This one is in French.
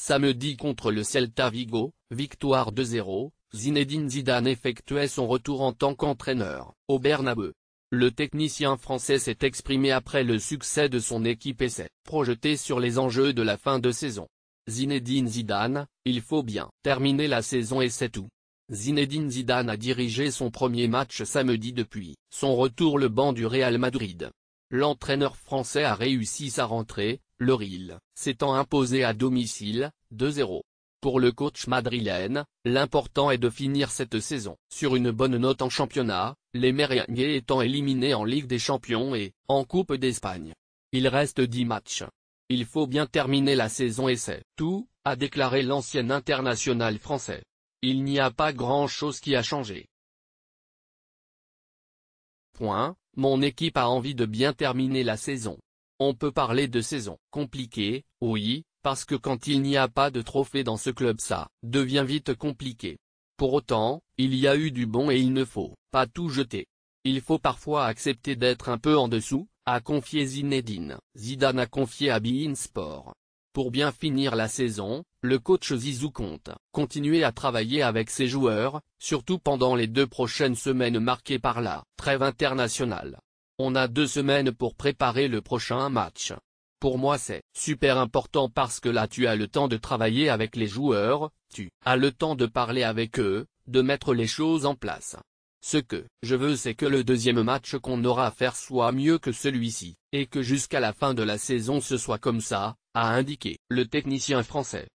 Samedi contre le Celta Vigo, victoire 2-0, Zinedine Zidane effectuait son retour en tant qu'entraîneur, au Bernabeu. Le technicien français s'est exprimé après le succès de son équipe et s'est projeté sur les enjeux de la fin de saison. Zinedine Zidane, il faut bien terminer la saison et c'est tout. Zinedine Zidane a dirigé son premier match samedi depuis son retour le banc du Real Madrid. L'entraîneur français a réussi sa rentrée, le Real s'étant imposé à domicile, 2-0. Pour le coach madrilène, l'important est de finir cette saison sur une bonne note en championnat, les merengues étant éliminés en Ligue des Champions et en Coupe d'Espagne. Il reste 10 matchs. Il faut bien terminer la saison et c'est tout, a déclaré l'ancien international français. Il n'y a pas grand-chose qui a changé. Mon équipe a envie de bien terminer la saison. On peut parler de saison compliquée, oui, parce que quand il n'y a pas de trophée dans ce club ça devient vite compliqué. Pour autant, il y a eu du bon et il ne faut pas tout jeter. Il faut parfois accepter d'être un peu en dessous, a confié Zinedine. Zidane a confié à beIN Sport. Pour bien finir la saison, le coach Zizou compte continuer à travailler avec ses joueurs, surtout pendant les 2 prochaines semaines marquées par la trêve internationale. On a 2 semaines pour préparer le prochain match. Pour moi c'est super important parce que là tu as le temps de travailler avec les joueurs, tu as le temps de parler avec eux, de mettre les choses en place. Ce que je veux c'est que le deuxième match qu'on aura à faire soit mieux que celui-ci, et que jusqu'à la fin de la saison ce soit comme ça, a indiqué le technicien français.